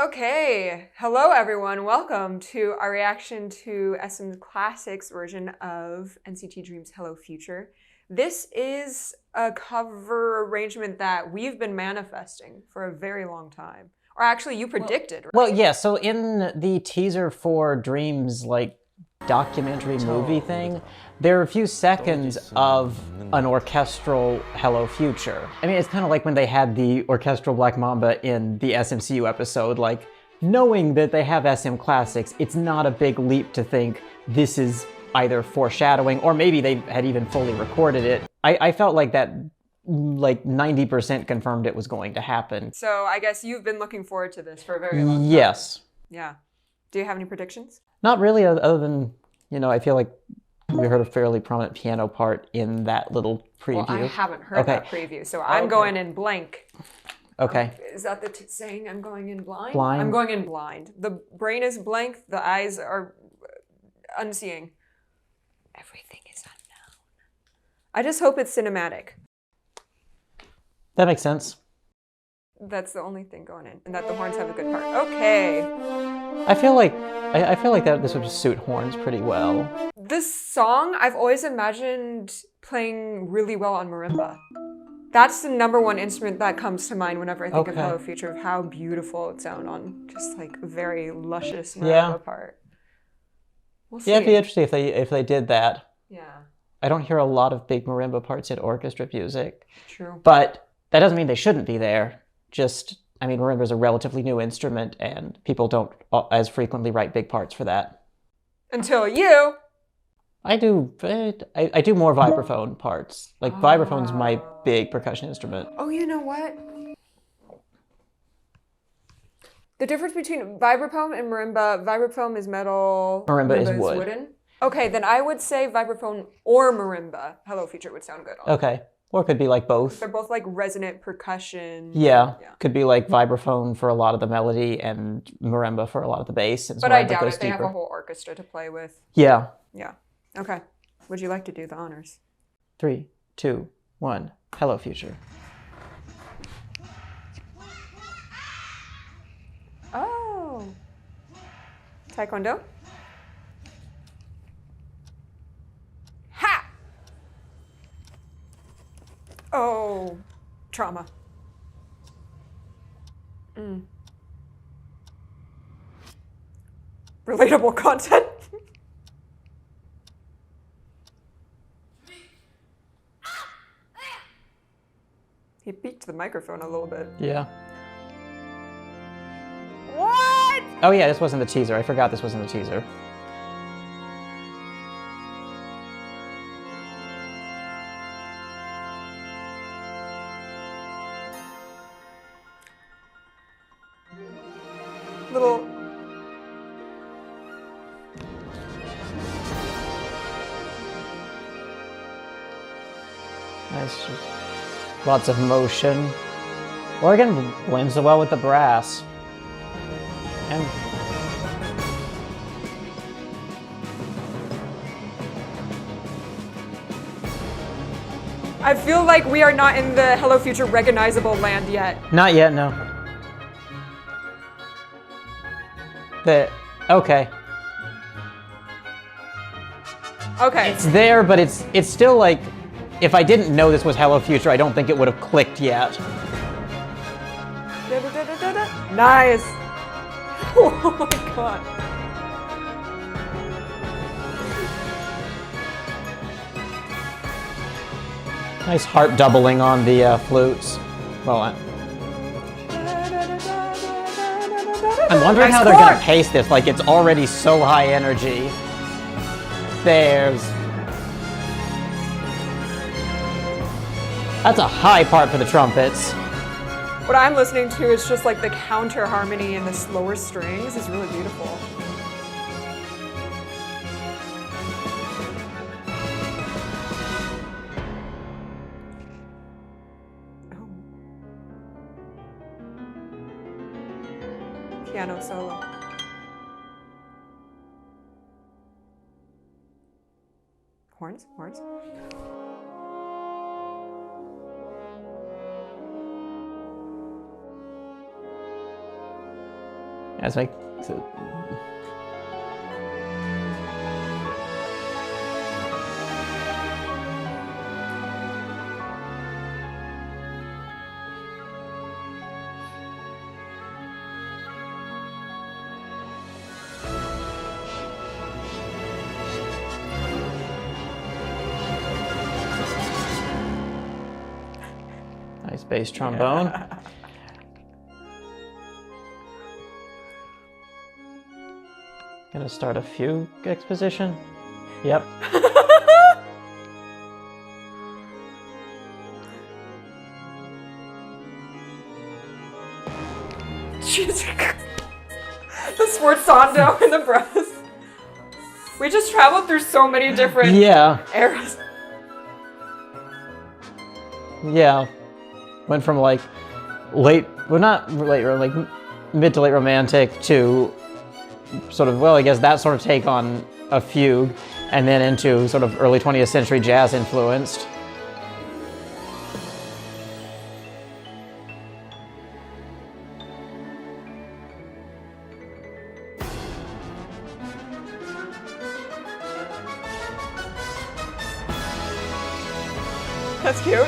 Okay, hello everyone. Welcome to our reaction to SM Classics version of NCT Dream's Hello Future. This is a cover arrangement that we've been manifesting for a very long time. Or actually, you predicted, right? Well, yeah, so in the teaser for Dream's, documentary movie thing, there are a few seconds of an orchestral Hello Future. I mean, it's kind of like when they had the orchestral Black Mamba in the SMCU episode, knowing that they have SM Classics, it's not a big leap to think this is either foreshadowing, or maybe they had even fully recorded it. I felt like that 90% confirmed it was going to happen. So I guess you've been looking forward to this for a very long time. Yes. Yeah. Do you have any predictions? Not really, other than, I feel like we heard a fairly prominent piano part in that little preview. Well, I haven't heard that preview, so I'm going in blank. Okay. Is that the saying I'm going in blind? Blind? I'm going in blind. The brain is blank, the eyes are unseeing. Everything is unknown. I just hope it's cinematic. That makes sense. That's the only thing going in, and that the horns have a good part. Okay. I feel like that this would suit horns pretty well. This song I've always imagined playing really well on marimba. That's the #1 instrument that comes to mind whenever I think of Hello Future, of how beautiful it sounds on just a very luscious marimba part. We'll see. Yeah, it'd be interesting if they did that. Yeah. I don't hear a lot of big marimba parts in orchestra music. True. But that doesn't mean they shouldn't be there. Marimba is a relatively new instrument, and people don't as frequently write big parts for that. Until you. I do more vibraphone parts. Vibraphone's my big percussion instrument. Oh, you know what? The difference between vibraphone and marimba, vibraphone is metal. Marimba is wood. Wooden. Okay, then I would say vibraphone or marimba. Hello Future would sound good on. Okay. Or it could be both. They're both resonant percussion. Yeah. Could be vibraphone for a lot of the melody and marimba for a lot of the bass. But I doubt it. They have a whole orchestra to play with. Yeah. Yeah. Okay. Would you like to do the honors? 3, 2, 1. Hello Future. Oh. Taekwondo? Oh, trauma. Relatable content. He peeked the microphone a little bit. Yeah. What? Oh yeah, this wasn't the teaser. I forgot this wasn't the teaser. Little. Nice. Lots of motion. Organ blends so well with the brass. And I feel like we are not in the Hello Future recognizable land yet. Not yet, no. Okay. Okay. It's there, but it's still if I didn't know this was Hello Future, I don't think it would have clicked yet. Nice. Oh my god. Nice harp doubling on the flutes. Well, I'm wondering how they're going to pace this. It's already so high energy. That's a high part for the trumpets. What I'm listening to is just the counter harmony and the slower strings is really beautiful. Oh. Piano solo. Horns? As like. Nice bass trombone. Yeah. Gonna start a fugue exposition. Yep. Jesus. The sforzando and the brass. We just traveled through so many different eras. Yeah. Went from like late, well not late, like mid to late romantic to sort of, well, I guess that sort of take on a fugue, and then into sort of early 20th century jazz influenced. That's cute.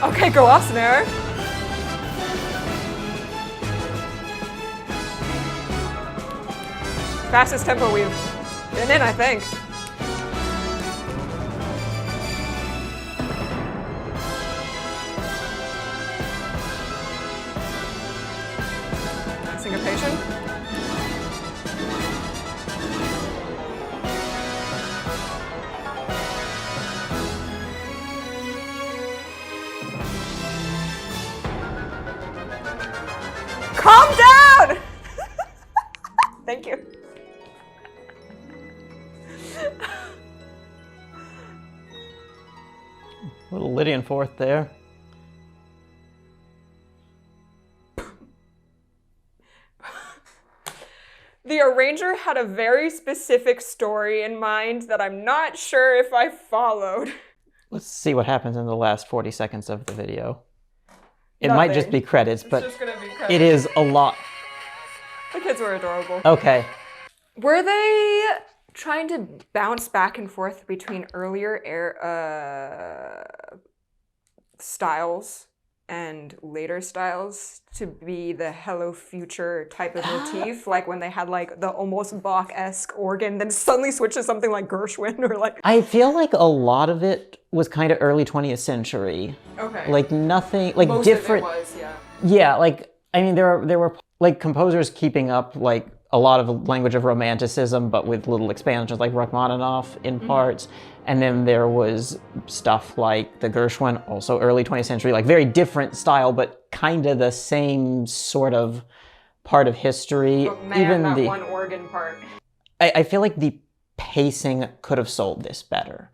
Okay, go off, snare. Fastest tempo we've been in, I think. Syncopation. Calm down! Thank you. Little Lydian fourth there. The arranger had a very specific story in mind that I'm not sure if I followed. Let's see what happens in the last 40 seconds of the video. It might just be credits, but it is a lot. The kids were adorable. Okay. Were they trying to bounce back and forth between earlier styles and later styles to be the Hello Future type of motif? Like when they had like the almost Bach-esque organ, then suddenly switch to something like Gershwin or like... I feel like a lot of it was kind of early 20th century. Okay. Like nothing, like most different... of it was, yeah. Yeah, like, I mean, there were like composers keeping up like a lot of language of romanticism, but with little expansions like Rachmaninoff in parts. And then there was stuff like the Gershwin, also early 20th century, like very different style, but kind of the same sort of part of history. But man, even that one organ part. I feel like the pacing could have sold this better.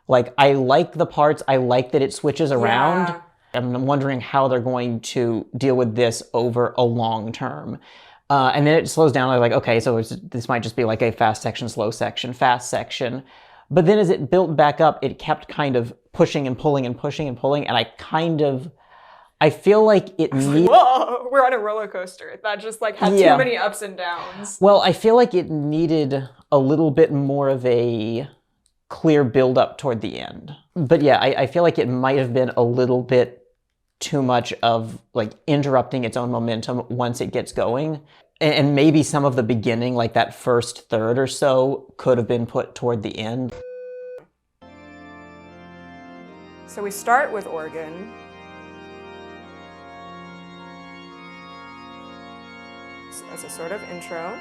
Like, I like the parts, I like that it switches around. Yeah. I'm wondering how they're going to deal with this over a long term. And then it slows down. I'm like, okay, so this might just be like a fast section, slow section, fast section. But then as it built back up, it kept kind of pushing and pulling and pushing and pulling. And I feel like it needed... Whoa, we're on a roller coaster. That just like had too many ups and downs. Well, I feel like it needed a little bit more of a clear build up toward the end. But yeah, I feel like it might have been a little bit too much of like interrupting its own momentum once it gets going. And maybe some of the beginning, like that first third or so, could have been put toward the end. So we start with organ. As a sort of intro.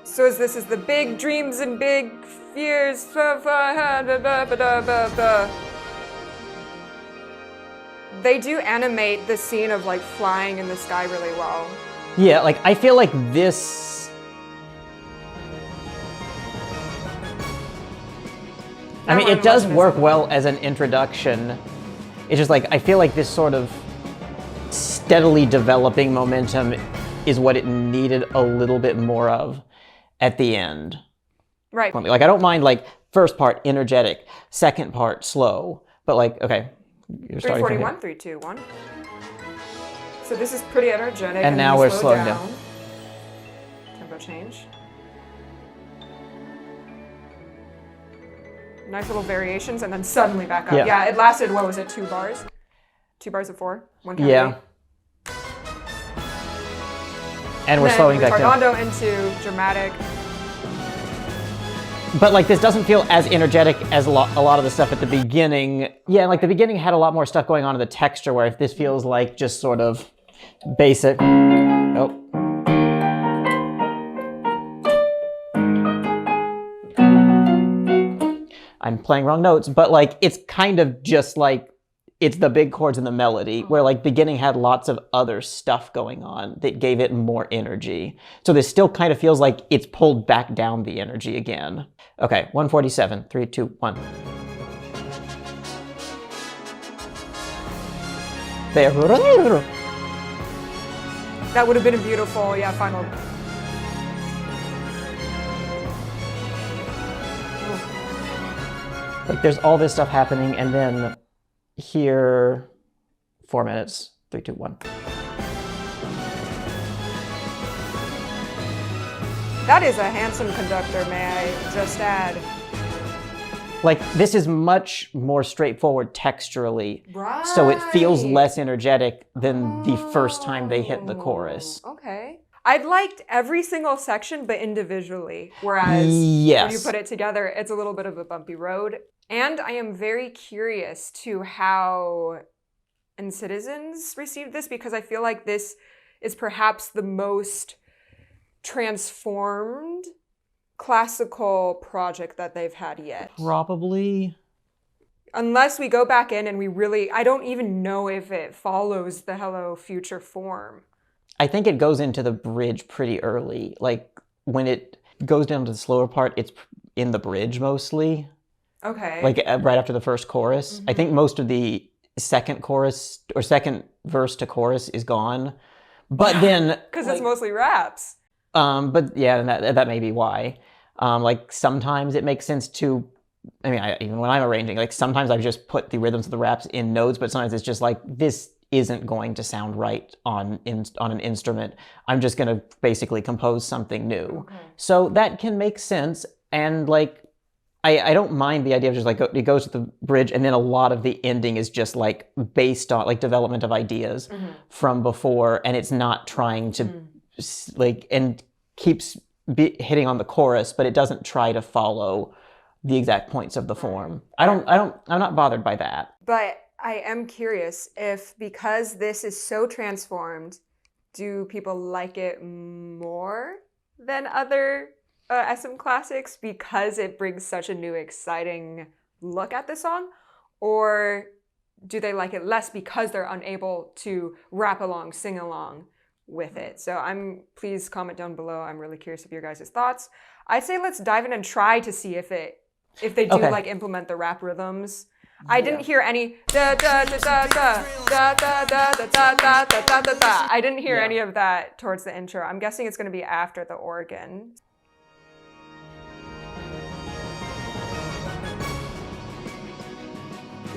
So this is the big dreams and big fears. They do animate the scene of like flying in the sky really well. Yeah, like I feel like this... I mean, it does work well as an introduction. It's just like, I feel like this sort of steadily developing momentum is what it needed a little bit more of at the end. Right. Like, I don't mind like first part energetic, second part slow. But like, okay, you're starting from 341, 3, 2, 1. So this is pretty energetic. And now we're slowing down. Tempo change. Nice little variations, and then suddenly back up. Yeah, it lasted, what was it, 2 bars? 2 bars of 4? 1 count. Yeah. And we're slowing back down. Retardando into dramatic. But like this doesn't feel as energetic as a lot of the stuff at the beginning. Yeah, like the beginning had a lot more stuff going on in the texture, where if this feels like just sort of basic. Oh. I'm playing wrong notes, but like it's kind of just like it's the big chords and the melody, where like beginning had lots of other stuff going on that gave it more energy. So this still kind of feels like it's pulled back down the energy again. Okay, 147, 3, 2, 1. There. That would have been a beautiful, final. Like there's all this stuff happening, and then here, 4 minutes, 3, 2, 1. That is a handsome conductor, may I just add. Like this is much more straightforward texturally, Right. So it feels less energetic than the first time they hit the chorus. Okay. I'd liked every single section, but individually. Whereas yes. when you put it together, it's a little bit of a bumpy road. And I am very curious to how Citizens received this, because I feel like this is perhaps the most transformed classical project that they've had yet. Probably. Unless we go back in and I don't even know if it follows the Hello Future form. I think it goes into the bridge pretty early. Like when it goes down to the slower part, it's in the bridge mostly. Okay. Like right after the first chorus. Mm-hmm. I think most of the second chorus or second verse to chorus is gone. But then... Because it's mostly raps. But yeah, and that may be why. Like sometimes it makes sense to... I mean, even when I'm arranging, like sometimes I just put the rhythms of the raps in notes, but sometimes it's just like, this isn't going to sound right on an instrument. I'm just going to basically compose something new. Okay. So that can make sense. And like, I don't mind the idea of just like, it goes to the bridge and then a lot of the ending is just like based on like development of ideas from before. And it's not trying to like, and keeps hitting on the chorus, but it doesn't try to follow the exact points of the form. I'm not bothered by that. But I am curious if, because this is so transformed, do people like it more than other SM classics because it brings such a new, exciting look at the song? Or do they like it less because they're unable to rap along, sing along with it? So please comment down below. I'm really curious of your guys' thoughts. I'd say let's dive in and try to see if they do like implement the rap rhythms. I didn't hear any da da da da da da da da da da da da da da. I didn't hear any of that towards the intro. I'm guessing it's going to be after the organ.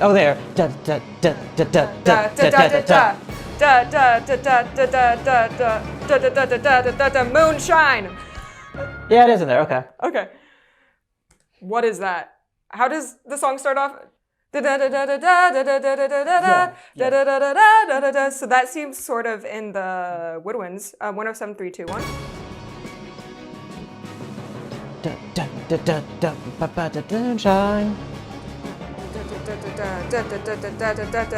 Oh, there. Da da da da da da da da da da. Da da da da da da da da da da da da da da moonshine. Yeah, it is in there. Okay. Okay. What is that? How does the song start off? So that seems sort of in the woodwinds. 107-3-2-1. Moonshine.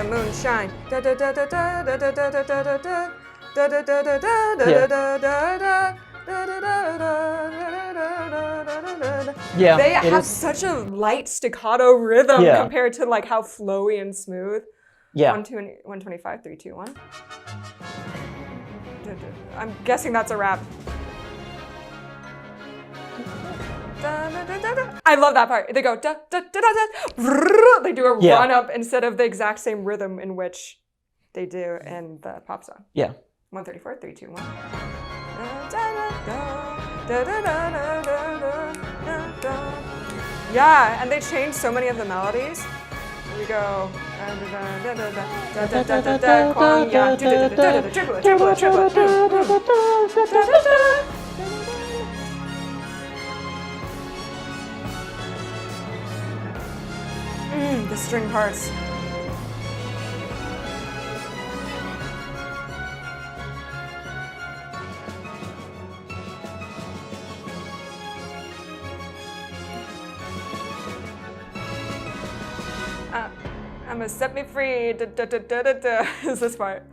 Moonshine. Yeah, they have such a light staccato rhythm compared to like how flowy and smooth. Yeah. 125-3-2-1. I'm guessing that's a rap. I love that part. They go da da da da da. They do a run up instead of the exact same rhythm in which they do in the pop song. Yeah. 134-3-2-1. Yeah, and they changed so many of the melodies. Here we go. Kwang, yeah. Triplet, triplet, triplet. The string parts. I'ma set me free. Is this part?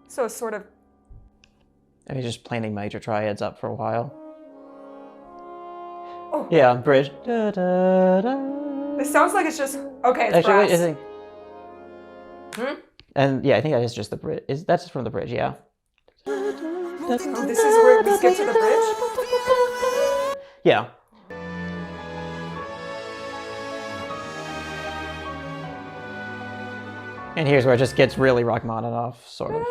So sort of. I mean, just planning major triads up for a while. Oh. Yeah, bridge. This sounds like it's just okay. It's brass. I think. And yeah, I think that is just the bridge. That's from the bridge? Yeah. Oh, this is where we skip to the bridge. Yeah. And here's where it just gets really Rachmaninoff, sort of.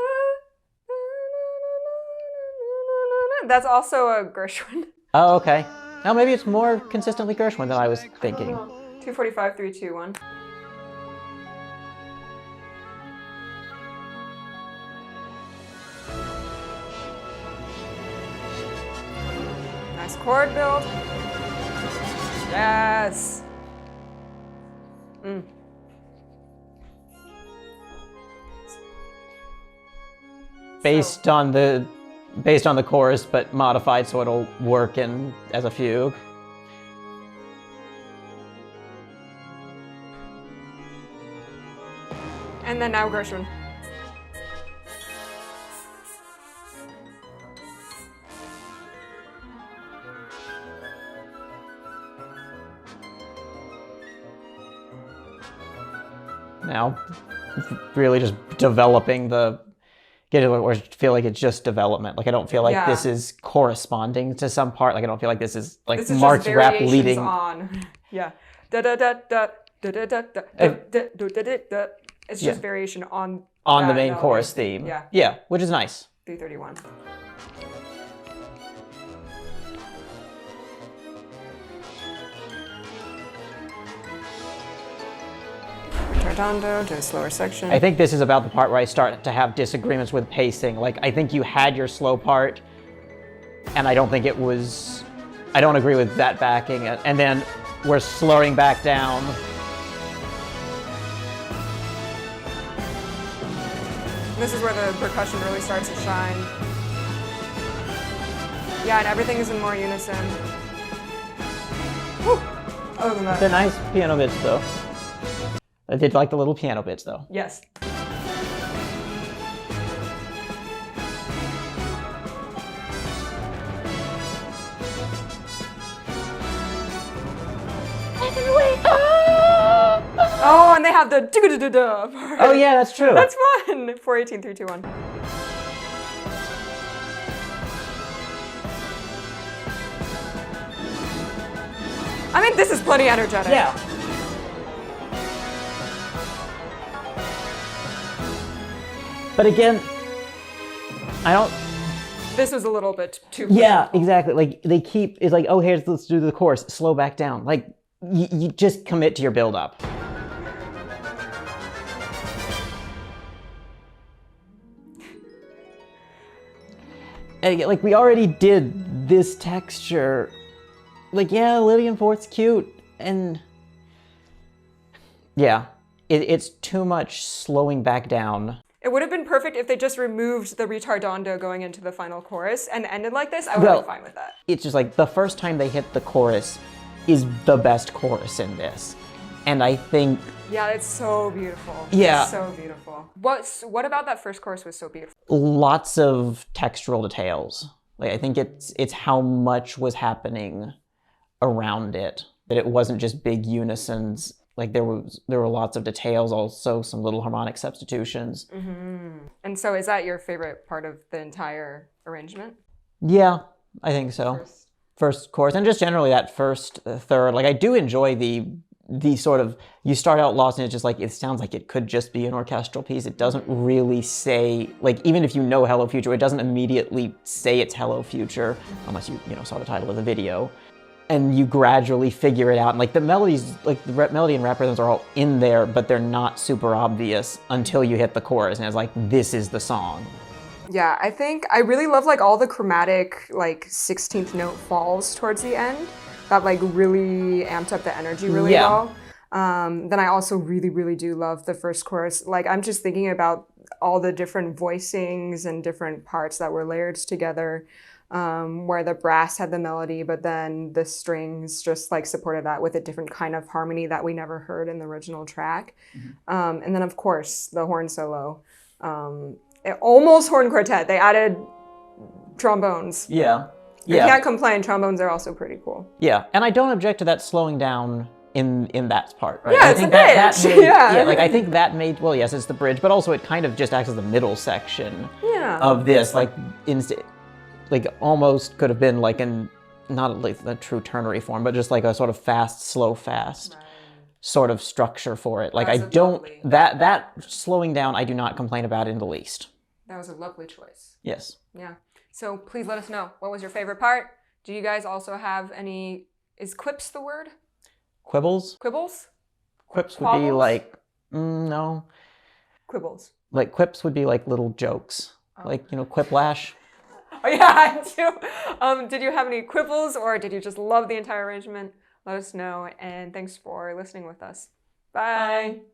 That's also a Gershwin. Oh, okay. Now maybe it's more consistently Gershwin than I was thinking. 245, 3, 2, 1. Nice chord build. Yes. Based on the chorus, but modified so it'll work in as a fugue. And then now Gershwin. Now, really just developing the. Or feel like it's just development. Like I don't feel like this is corresponding to some part. Like I don't feel like this is like this is Mark's just rap leading on. Yeah. Da da da da da da da da da da. It's just variation on the main chorus theme. Yeah. Yeah, which is nice. 331. Redondo to a slower section. I think this is about the part where I start to have disagreements with pacing. Like, I think you had your slow part, and I don't think it was... I don't agree with that backing. And then we're slowing back down. This is where the percussion really starts to shine. Yeah, and everything is in more unison. Whew. Other than that. They're nice piano bits, though. I did like the little piano bits, though. Yes. Oh, and they have the da-da-da-da part. Oh yeah, that's true. That's fun. 418, 321. I mean, this is plenty energetic. Yeah. But again, I don't... This was a little bit too... Yeah, exactly. Like, they keep... It's like, oh, let's do the chorus. Slow back down. Like, you just commit to your build-up. And again, like, we already did this texture. Like, yeah, Lydian Fourth's cute. And... yeah. It's too much slowing back down. It would have been perfect if they just removed the retardando going into the final chorus and ended like this. I would have been fine with that. It's just like the first time they hit the chorus is the best chorus in this. And I think... Yeah, it's so beautiful. Yeah. It's so beautiful. What about that first chorus was so beautiful? Lots of textural details. Like, I think it's how much was happening around it. That it wasn't just big unisons. Like there were lots of details, also some little harmonic substitutions. Mm-hmm. And so is that your favorite part of the entire arrangement? Yeah, I think so. First chorus, and just generally that first third. Like I do enjoy the the sort of, you start out lost and it's just like, it sounds like it could just be an orchestral piece. It doesn't really say, like, even if you know Hello Future, it doesn't immediately say it's Hello Future, unless you saw the title of the video. And you gradually figure it out. And like the melodies, like the melody and rap rhythms are all in there, but they're not super obvious until you hit the chorus and it's like, this is the song. Yeah, I think I really love like all the chromatic like 16th note falls towards the end. That like really amped up the energy really well. Then I also really do love the first chorus. Like I'm just thinking about all the different voicings and different parts that were layered together, where the brass had the melody, but then the strings just like supported that with a different kind of harmony that we never heard in the original track. And then of course the horn solo. Almost horn quartet. They added trombones. Yeah. You can't complain. Trombones are also pretty cool. Yeah, and I don't object to that slowing down in that part, right? Yeah, I it's think a bridge. yeah, like I think that made, well, yes, it's the bridge, but also it kind of just acts as the middle section of this, like almost could have been like not like a true ternary form, but just like a sort of fast, slow, fast sort of structure for it. Like I don't, that slowing down, I do not complain about in the least. That was a lovely choice. Yes. Yeah. So please let us know, what was your favorite part? Do you guys also have any, is quips the word? Quibbles? Quibbles? Quips would be like, no. Quibbles. Like quips would be like little jokes. Like, quiplash. Oh yeah, I do. Did you have any quibbles or did you just love the entire arrangement? Let us know, and thanks for listening with us. Bye.